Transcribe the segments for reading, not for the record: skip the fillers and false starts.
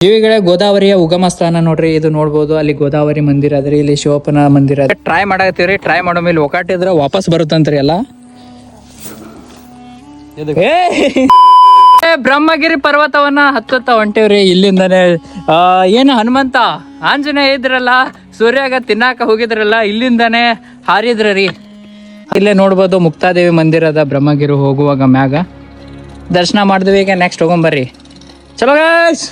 ಇವುಗಳೇ ಗೋದಾವರಿಯ ಉಗಮ ಸ್ಥಾನ ನೋಡ್ರಿ. ಇದು ನೋಡ್ಬೋದು, ಅಲ್ಲಿ ಗೋದಾವರಿ ಮಂದಿರ ಅದ್ರಿ, ಇಲ್ಲಿ ಶಿವಪ್ಪನ ಮಂದಿರ. ಟ್ರೈ ಮಾಡಾಕತ್ತೀವ್ರಿ, ಟ್ರೈ ಮಾಡೋ ಮೇಲೆ ಒಕಾಟಿದ್ರ ವಾಪಸ್ ಬರುತ್ತಂತ್ರಿ ಎಲ್ಲ. ಬ್ರಹ್ಮಗಿರಿ ಪರ್ವತವನ್ನ ಹತ್ತತ್ತ ಹೊಂಟೇವ್ರಿ ಇಲ್ಲಿಂದಾನೆ. ಏನು ಹನುಮಂತ ಆಂಜನೇಯ ಇದ್ರಲ್ಲ, ಸೂರ್ಯಾಗ ತಿನ್ನಾಕ ಹೋಗಿದ್ರಲ್ಲ, ಇಲ್ಲಿಂದಾನೆ ಹಾರಿದ್ರಿ. ಇಲ್ಲೇ ನೋಡ್ಬೋದು ಮುಕ್ತಾದೇವಿ ಮಂದಿರ ಅದ ಬ್ರಹ್ಮಗಿರಿ ಹೋಗುವಾಗ ಮ್ಯಾಗ. ದರ್ಶನ ಮಾಡಿದ್ವಿ. ಈಗ ನೆಕ್ಸ್ಟ್ ಹೋಗೊಂಬರ್ರಿ. ಚಲೋ ಗಾಯ್ಸ್.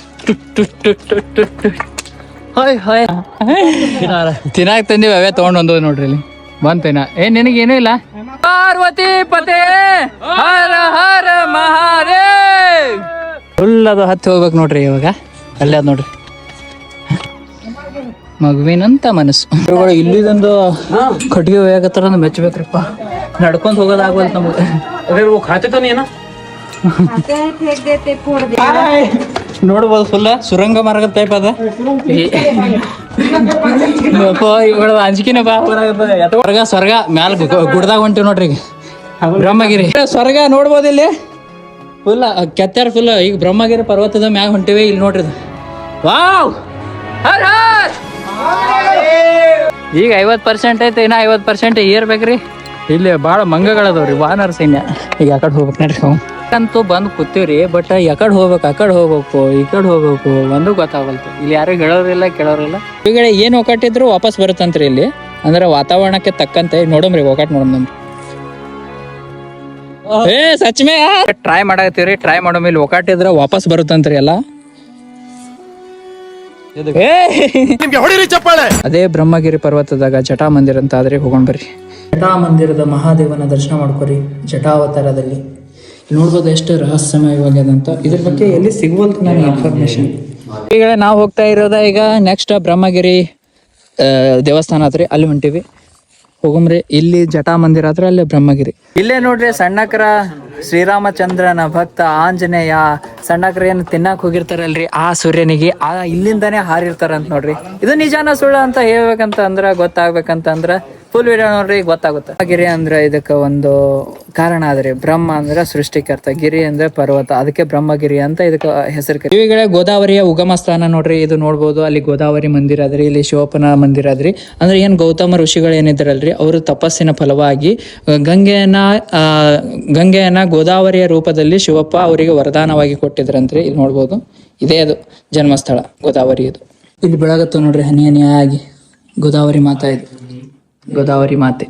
ತಿನ್ನಾಕ ತಂದಿವಿ, ಅವೇ ತಗೊಂಡ್ ಬಂದವ್ ನೋಡ್ರಿ. ಇಲ್ಲಿ ಬಂತೇನ ನಿನಗೇನು ಇಲ್ಲ. ಪಾರ್ವತಿ ಪತೆ ಹರ ಹರ ಮಹಾದೇವ್. ಫುಲ್ ಅದು ಹತ್ತಿ ಹೋಗ್ಬೇಕು ನೋಡ್ರಿ. ಇವಾಗ ಅಲ್ಲೇ ಅದ್ ನೋಡ್ರಿ, ಮಗುವಿನಂತ ಮನಸ್ಸು. ಇಲ್ಲಿದೊಂದು ಕಟ್ಟಿಗೆ ಹೋಗತ್ತಾರ, ಮೆಚ್ಚಬೇಕ್ರಿಪ್ಪ. ನಡ್ಕೊಂಡ್ ಹೋಗೋದಾಗವಲ್ತು ನಮಗೆ. ನೋಡ್ಬೋದು, ಫುಲ್ ಸುರಂಗ ಮಾರ್ಗ ಟೈಪ್ ಅದ. ಅಂಜಿಕಿನ ಬಾ ಸ್ವರ್ಗ ಸ್ವರ್ಗ ಮ್ಯಾಲ ಗುಡ್ದಾಗ ಹೊಂಟಿವ್ ನೋಡ್ರಿ. ಈಗ ಬ್ರಹ್ಮಗಿರಿ ಸ್ವರ್ಗ ನೋಡ್ಬೋದು. ಇಲ್ಲಿ ಫುಲ್ ಕೆತ್ತಾರ ಫುಲ್. ಈಗ ಬ್ರಹ್ಮಗಿರಿ ಪರ್ವತದ ಮ್ಯಾಗ ಹೊಂಟಿವಿ. ಇಲ್ಲಿ ನೋಡ್ರಿ, ವಾವ್. ಈಗ 50% ಐತೆ, ಇನ್ನ 50% ಏರ್ಬೇಕ್ರಿ. ಇಲ್ಲಿ ಭಾಳ ಮಂಗಗಳದವ್ರಿ, ವಾನರ ಸೈನ್ಯ. ಈಗ ಆ ಕಡೆ ಹೋಗ್ಬೇಕು ನೋಡ್ರಿ. ಅಂತೂ ಬಂದು ಕೂತೀವ್ರಿ, ಬಟ್ ಯಾಕಡೆ ಹೋಗ್ಬೇಕು, ಆ ಕಡೆ ಹೋಗ್ಬೇಕು, ಈ ಕಡೆ ಹೋಗ್ಬೇಕು, ಒಂದು ಗೊತ್ತಾಗಲ್ತು. ಇಲ್ಲಿ ಯಾರು ಹೇಳೋರಿಲ್ಲ ಕೇಳೋರಿಲ್ಲ. ಈಗ ಏನು ಒಕ್ಕಟ್ಟಿದ್ರು ವಾಪಸ್ ಬರುತ್ತಂತ್ರಿ ಇಲ್ಲಿ. ಅಂದ್ರೆ ವಾತಾವರಣಕ್ಕೆ ತಕ್ಕಂತೆ ನೋಡಮ್ರಿ, ಒಕ್ಕಟ್ ನೋಡಮ್. ಸಚ್ಮೆ ಟ್ರೈ ಮಾಡಾಕತ್ತೀವ್ರಿ, ಟ್ರೈ ಮಾಡೋ ಮೇಲೆ ಒಕ್ಕಟ್ಟಿದ್ರ ವಾಪಸ್ ಬರುತ್ತಂತ್ರಿ ಎಲ್ಲ. ಅದೇ ಬ್ರಹ್ಮಗಿರಿ ಪರ್ವತದಾಗ ಜಟಾ ಮಂದಿರ ಅಂತ ಆದ್ರೆ ಹೋಗೊಂಡ್ ಬರ್ರಿ. ಜಟಾ ಮಂದಿರದ ಮಹಾದೇವನ ದರ್ಶನ ಮಾಡ್ಕೊರಿ ಜಟಾವತಾರದಲ್ಲಿ. ನೋಡ್ಬೋದು ಎಷ್ಟು ರಹಸ್ಯಮಯವಾಗ್ಯದಂತ. ಇದ್ರ ಬಗ್ಗೆ ಎಲ್ಲಿ ಸಿಗುವಲ್ತು ನನಗೆ ಇನ್ಫಾರ್ಮೇಶನ್. ಈಗ ನಾವು ಹೋಗ್ತಾ ಇರೋದ ಈಗ ನೆಕ್ಸ್ಟ್ ಬ್ರಹ್ಮಗಿರಿ ದೇವಸ್ಥಾನ ಆತ್ರಿ, ಅಲ್ಲಿ ಹೊಂಟಿವಿ. ಹೋಗಮ್ರಿ. ಇಲ್ಲಿ ಜಟಾ ಮಂದಿರ ಆದ್ರೆ ಅಲ್ಲಿ ಬ್ರಹ್ಮಗಿರಿ. ಇಲ್ಲೇ ನೋಡ್ರಿ ಸಣ್ಣಕರ ಶ್ರೀರಾಮಚಂದ್ರನ ಭಕ್ತ ಆಂಜನೇಯ. ಸಣ್ಣಕರ ಏನು ತಿನ್ನಾಕ್ ಹೋಗಿರ್ತಾರಲ್ರಿ, ಆ ಸೂರ್ಯನಿಗೆ ಇಲ್ಲಿಂದಾನೇ ಹಾರಿರ್ತಾರಂತ ನೋಡ್ರಿ. ಇದು ನಿಜಾನ ಸುಳ್ಳ ಅಂತ ಹೇಳ್ಬೇಕಂತ ಅಂದ್ರ, ಗೊತ್ತಾಗ್ಬೇಕಂತ ಅಂದ್ರ ಫುಲ್ ವಿಡಿಯೋ ನೋಡ್ರಿ, ಗೊತ್ತಾಗುತ್ತೆ. ಗಿರಿ ಅಂದ್ರೆ ಇದಕ್ಕೆ ಒಂದು ಕಾರಣ ಆದ್ರಿ. ಬ್ರಹ್ಮ ಅಂದ್ರೆ ಸೃಷ್ಟಿಕರ್ತ, ಗಿರಿ ಅಂದ್ರೆ ಪರ್ವತ, ಅದಕ್ಕೆ ಬ್ರಹ್ಮಗಿರಿ ಅಂತ ಇದಕ್ಕೆ ಹೆಸರು. ಇವುಗಳೇ ಗೋದಾವರಿಯ ಉಗಮ ಸ್ಥಾನ ನೋಡ್ರಿ. ಇದು ನೋಡ್ಬೋದು, ಅಲ್ಲಿ ಗೋದಾವರಿ ಮಂದಿರ ಅದ್ರಿ, ಇಲ್ಲಿ ಶಿವಪ್ಪನ ಮಂದಿರ ಅದ್ರಿ. ಅಂದ್ರೆ ಏನ್ ಗೌತಮ ಋಷಿಗಳು ಏನಿದ್ರಲ್ರಿ, ಅವರು ತಪಸ್ಸಿನ ಫಲವಾಗಿ ಗಂಗೆಯನ್ನ ಗೋದಾವರಿಯ ರೂಪದಲ್ಲಿ ಶಿವಪ್ಪ ಅವರಿಗೆ ವರದಾನವಾಗಿ ಕೊಟ್ಟಿದ್ರಂತ್ರಿ. ಇಲ್ಲಿ ನೋಡ್ಬೋದು, ಇದೇ ಅದು ಜನ್ಮಸ್ಥಳ ಗೋದಾವರಿ. ಇದು ಇಲ್ಲಿ ಬೆಳಗತ್ತ ನೋಡ್ರಿ, ಹನಿ ಹನಿ ಆಗಿ ಗೋದಾವರಿ ಮಾತಾ. ಇದು ಗೋದಾವರಿ ಮಾತೆ.